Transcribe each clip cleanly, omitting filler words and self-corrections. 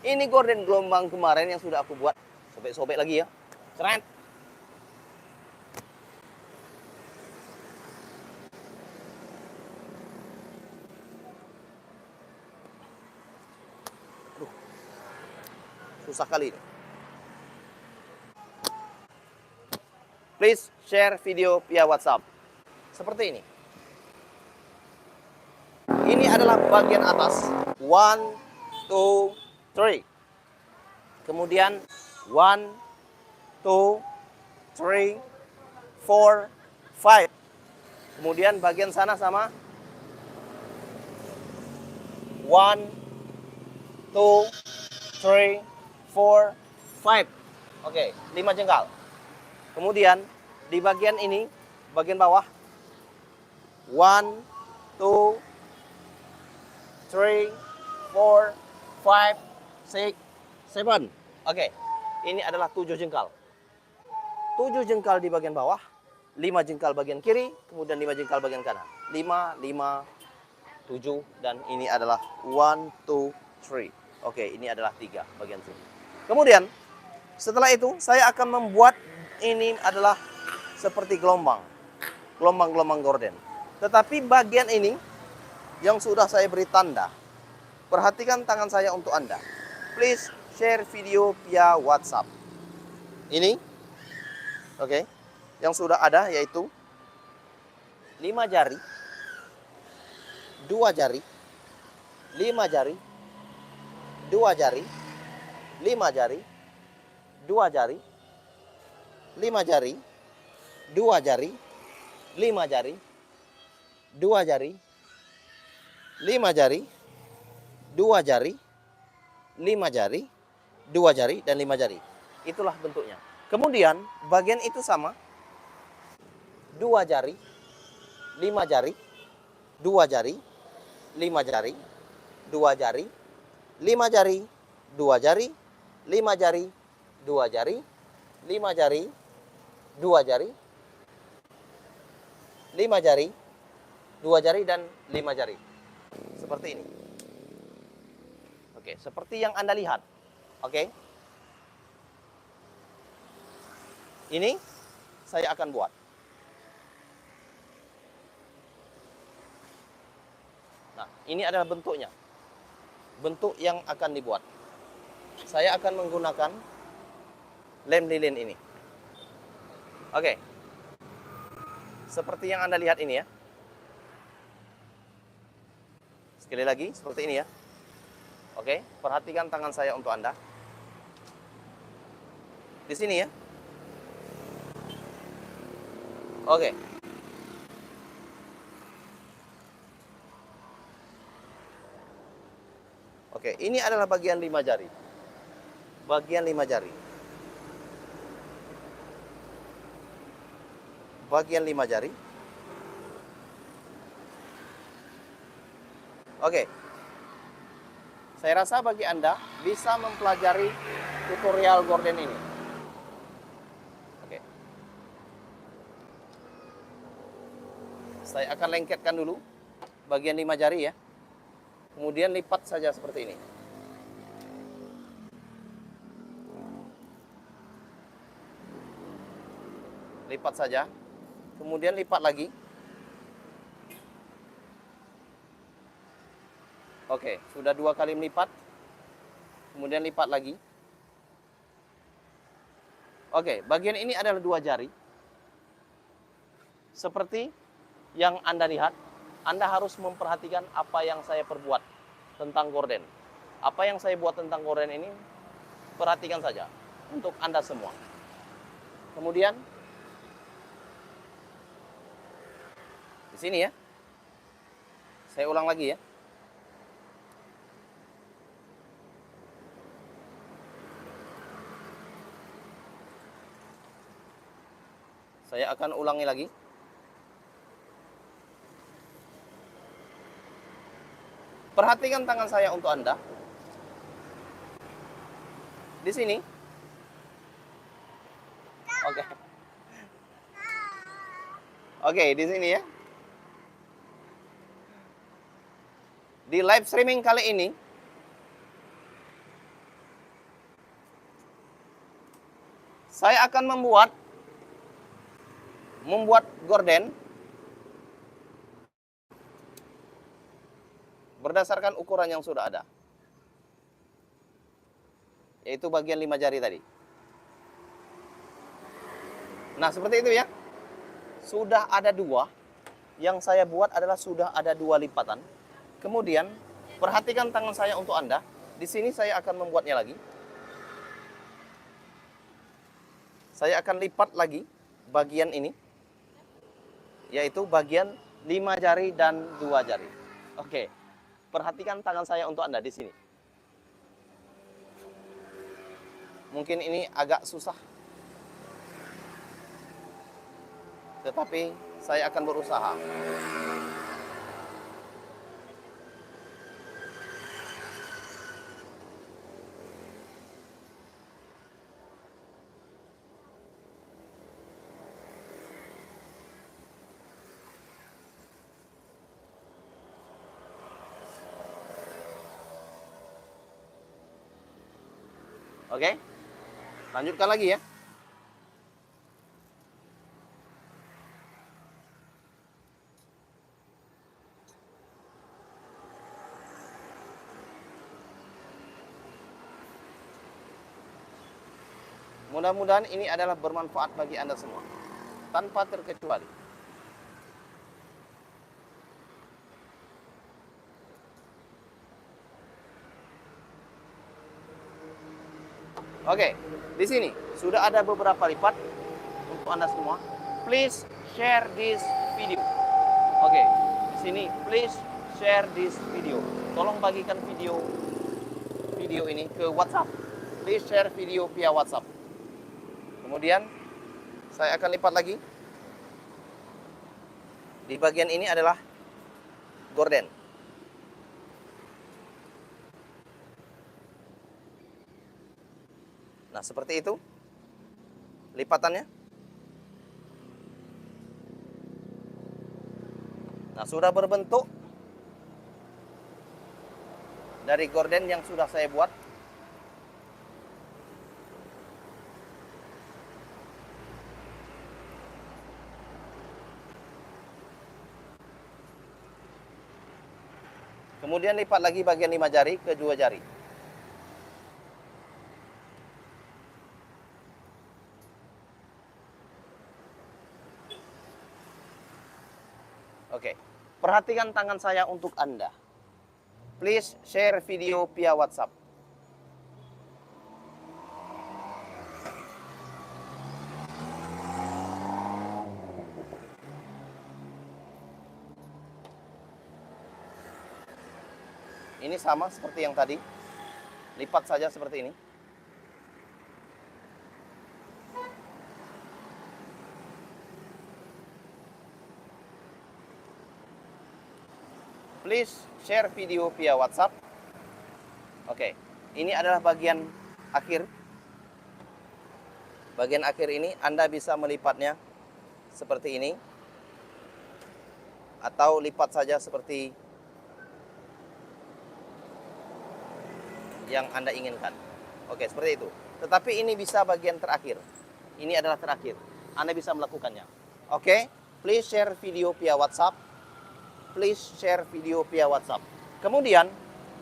Ini gorden gelombang kemarin yang sudah aku buat. Sobek-sobek lagi ya. Keren. Susah kali ini. Please share video via WhatsApp. Seperti ini. Ini adalah bagian atas. 1, 2, 3. Kemudian 1, 2, 3, 4, 5. Kemudian bagian sana sama 1, 2, 3, 4, 5. Oke, 5 jengkal. Kemudian di bagian ini, bagian bawah 1, 2, 3, 4, 5, 6, 7. Oke, ini adalah 7 jengkal. 7 jengkal di bagian bawah, 5 jengkal bagian kiri, kemudian 5 jengkal bagian kanan. 5, 5, 7, dan ini adalah 1, 2, 3. Oke, ini adalah 3 bagian sini. Kemudian, setelah itu saya akan membuat ini adalah seperti gelombang. Gelombang-gelombang gorden. Tetapi bagian ini yang sudah saya beri tanda. Perhatikan tangan saya untuk Anda. Please share video via WhatsApp. Ini, oke, yang sudah ada yaitu 5 jari, 2 jari, 5 jari, 2 jari, 5 jari, 2 jari, 5 jari, 2 jari, 5 jari, 2 jari, 5 jari, 2 jari, 5 jari, 2 jari, dan 5 jari. Itulah bentuknya. Kemudian bagian itu sama. 2 jari, 5 jari, 2 jari, 5 jari, 2 jari, 5 jari, 2 jari, 5 jari, 2 jari, 5 jari, 2 jari, 5 jari, 2 jari, dan 5 jari. Seperti ini. Oke, seperti yang Anda lihat. Oke. Ini saya akan buat. Nah, ini adalah bentuknya. Bentuk yang akan dibuat. Saya akan menggunakan lem lilin ini. Oke. Seperti yang Anda lihat ini ya. Sekali lagi, seperti ini ya. Oke, perhatikan tangan saya untuk Anda. Di sini ya. Oke. Oke, ini adalah bagian 5 jari. Bagian 5 jari. Bagian 5 jari. Oke. Saya rasa bagi Anda bisa mempelajari tutorial gorden ini. Oke. Saya akan lengketkan dulu bagian 5 jari ya. Kemudian lipat saja seperti ini. Lipat saja. Kemudian lipat lagi. Oke, sudah 2 kali melipat. Kemudian lipat lagi. Oke, bagian ini adalah 2 jari. Seperti yang Anda lihat, Anda harus memperhatikan apa yang saya perbuat tentang gorden. Apa yang saya buat tentang gorden ini, perhatikan saja untuk Anda semua. Kemudian, di sini ya. Saya ulang lagi ya. Saya akan ulangi lagi. Perhatikan tangan saya untuk Anda. Di sini. Oke. Oke, di sini ya. Di live streaming kali ini, Saya akan membuat gorden berdasarkan ukuran yang sudah ada, yaitu bagian 5 jari tadi. Nah, seperti itu ya. Sudah ada 2. Yang saya buat adalah sudah ada 2 lipatan. Kemudian, perhatikan tangan saya untuk Anda. Di sini saya akan membuatnya lagi. Saya akan lipat lagi bagian ini, yaitu bagian 5 jari dan 2 jari. Oke. Perhatikan tangan saya untuk Anda di sini. Mungkin ini agak susah, tetapi saya akan berusaha. Oke? Lanjutkan lagi ya. Mudah-mudahan ini adalah bermanfaat bagi Anda semua, tanpa terkecuali. Oke, di sini sudah ada beberapa lipat untuk Anda semua. Please share this video. Oke, di sini please share this video. Tolong bagikan video ini ke WhatsApp. Please share video via WhatsApp. Kemudian saya akan lipat lagi. Di bagian ini adalah gorden. Nah, seperti itu lipatannya. Nah, sudah berbentuk dari gorden yang sudah saya buat. Kemudian lipat lagi bagian 5 jari ke 2 jari. Oke, perhatikan tangan saya untuk Anda. Please share video via WhatsApp. Ini sama seperti yang tadi. Lipat saja seperti ini. Please share video via WhatsApp. Oke, ini adalah bagian akhir. Bagian akhir ini Anda bisa melipatnya seperti ini, atau lipat saja seperti yang Anda inginkan. Oke, seperti itu. Tetapi ini bisa bagian terakhir. Ini adalah terakhir. Anda bisa melakukannya. Oke, please share video via WhatsApp. Please share video via WhatsApp. Kemudian,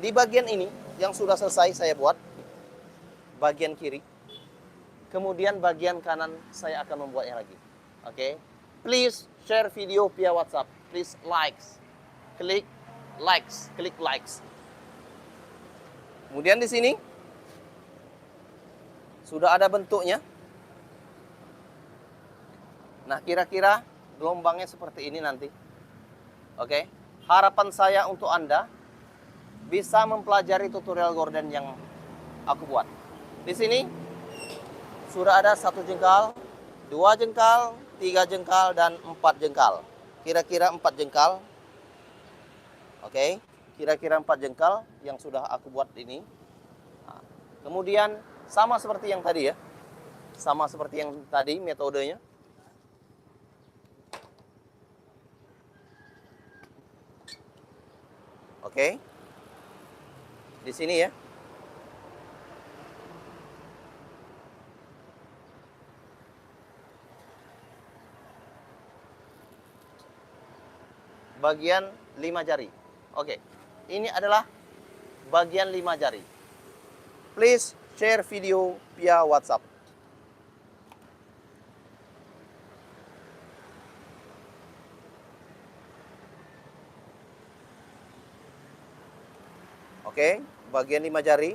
di bagian ini yang sudah selesai saya buat, bagian kiri. Kemudian bagian kanan saya akan membuatnya lagi. Oke, please share video via WhatsApp. Please klik likes. Kemudian di sini sudah ada bentuknya. Nah, kira-kira gelombangnya seperti ini nanti. Oke, harapan saya untuk Anda bisa mempelajari tutorial gorden yang aku buat. Di sini sudah ada 1 jengkal, 2 jengkal, 3 jengkal, dan 4 jengkal. Kira-kira 4 jengkal. Oke, kira-kira 4 jengkal yang sudah aku buat ini. Nah, kemudian sama seperti yang tadi ya. Sama seperti yang tadi metodenya. Oke. Di sini ya. bagian 5 jari. Oke, ini adalah bagian 5 jari. Please share video via WhatsApp. Oke, bagian 5 jari.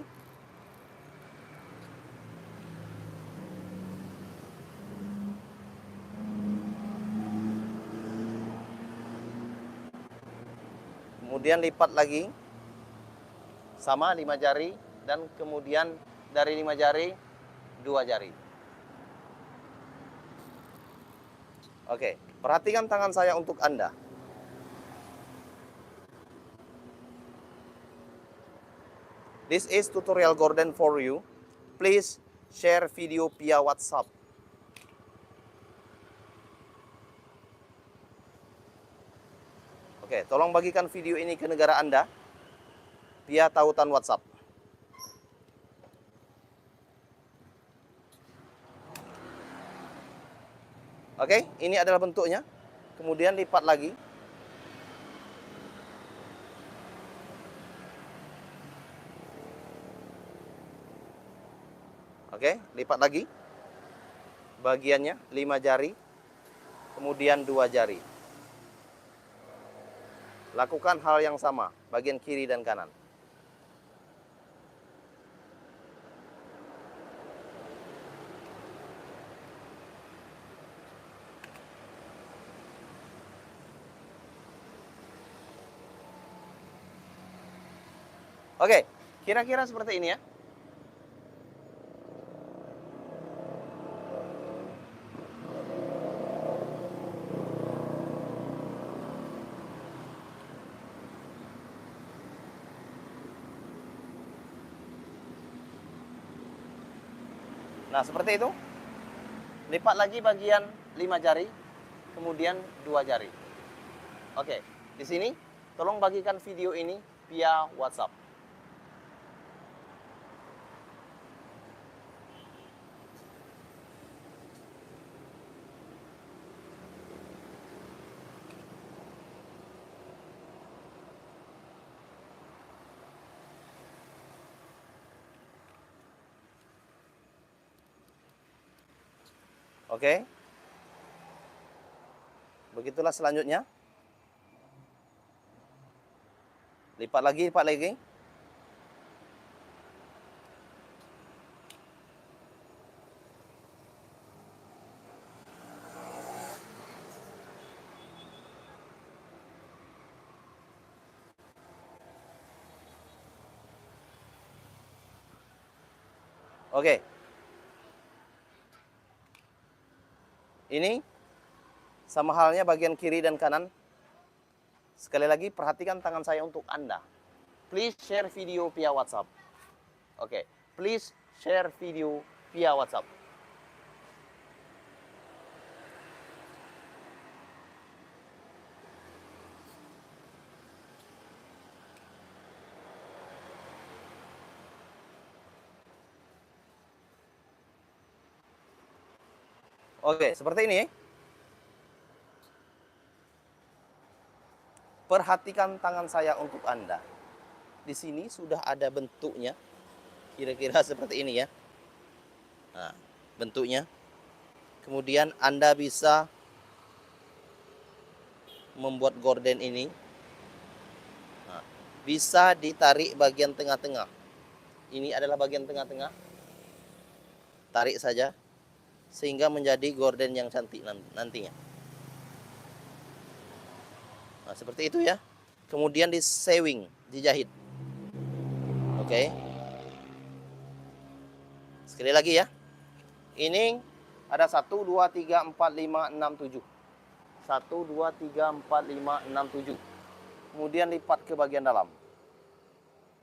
Kemudian lipat lagi. Sama 5 jari dan kemudian dari 5 jari 2 jari. Oke, perhatikan tangan saya untuk Anda. This is tutorial Gordon for you. Please share video via WhatsApp. Oke, tolong bagikan video ini ke negara Anda via tautan WhatsApp. Oke, ini adalah bentuknya. Kemudian lipat lagi. Oke, lipat lagi. Bagiannya 5 jari, kemudian 2 jari. Lakukan hal yang sama, bagian kiri dan kanan. Oke, kira-kira seperti ini ya. Nah, seperti itu. Lipat lagi bagian 5 jari, kemudian 2 jari. Oke, di sini tolong bagikan video ini via WhatsApp. Oke. Begitulah selanjutnya. Lipat lagi, lipat lagi. Oke. Ini sama halnya bagian kiri dan kanan. Sekali lagi perhatikan tangan saya untuk Anda. Please share video via WhatsApp. Oke, please share video via WhatsApp. Oke, seperti ini. Perhatikan tangan saya untuk Anda. Di sini sudah ada bentuknya. Kira-kira seperti ini ya. Nah, bentuknya. Kemudian Anda bisa membuat gorden ini. Nah, bisa ditarik bagian tengah-tengah. Ini adalah bagian tengah-tengah. Tarik saja. Sehingga menjadi gorden yang cantik nantinya. Nah, seperti itu ya. Kemudian di sewing, dijahit. Oke. Sekali lagi ya. Ini ada 1, 2, 3, 4, 5, 6, 7. 1, 2, 3, 4, 5, 6, 7. Kemudian lipat ke bagian dalam.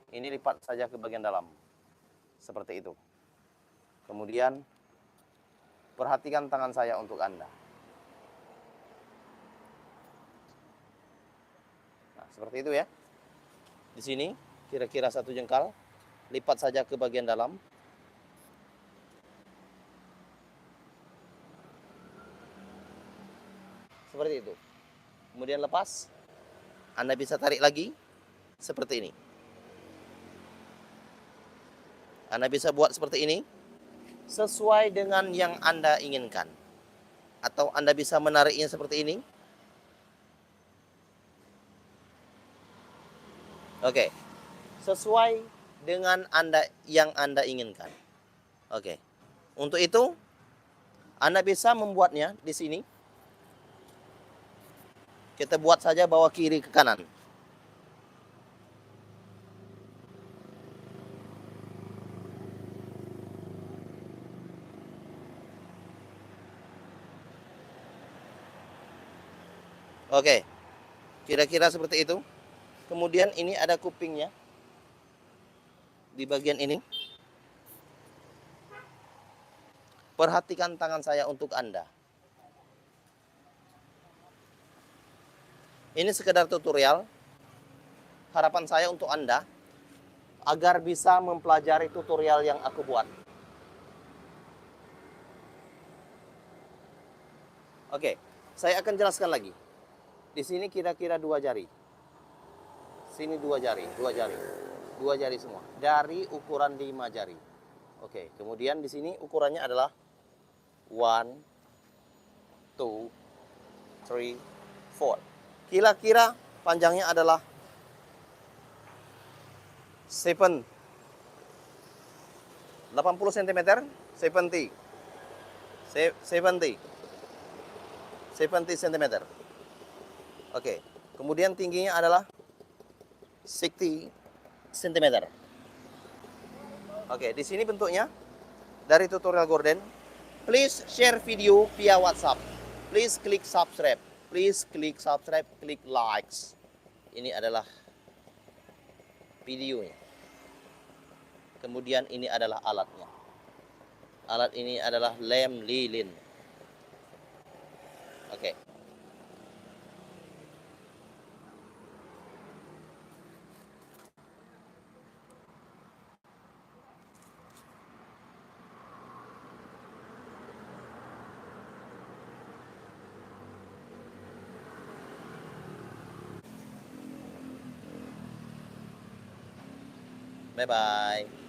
Ini lipat saja ke bagian dalam. Seperti itu. Kemudian perhatikan tangan saya untuk Anda. Nah, seperti itu ya. Di sini kira-kira 1 jengkal. Lipat saja ke bagian dalam. Seperti itu. Kemudian lepas. Anda bisa tarik lagi seperti ini. Anda bisa buat seperti ini sesuai dengan yang Anda inginkan. Atau Anda bisa menariknya seperti ini. Oke. Sesuai dengan yang Anda inginkan. Oke. Untuk itu, Anda bisa membuatnya di sini. Kita buat saja bawa kiri ke kanan. Oke. Kira-kira seperti itu. Kemudian ini ada kupingnya. Di bagian ini. Perhatikan tangan saya untuk Anda. Ini sekedar tutorial. Harapan saya untuk Anda agar bisa mempelajari tutorial yang aku buat. Oke, saya akan jelaskan lagi. Di sini kira-kira 2 jari. Sini 2 jari, 2 jari. 2 jari semua. Dari ukuran 5 jari. Oke, kemudian di sini ukurannya adalah 1, 2, 3, 4. Kira-kira panjangnya adalah 80 cm, 70 cm. Oke, kemudian tingginya adalah 60 cm. Oke, di sini bentuknya dari tutorial Gordon. Please share video via WhatsApp. Please klik subscribe. Please klik subscribe, klik likes. Ini adalah videonya. Kemudian ini adalah alatnya. Alat ini adalah lem lilin. Oke. Bye-bye.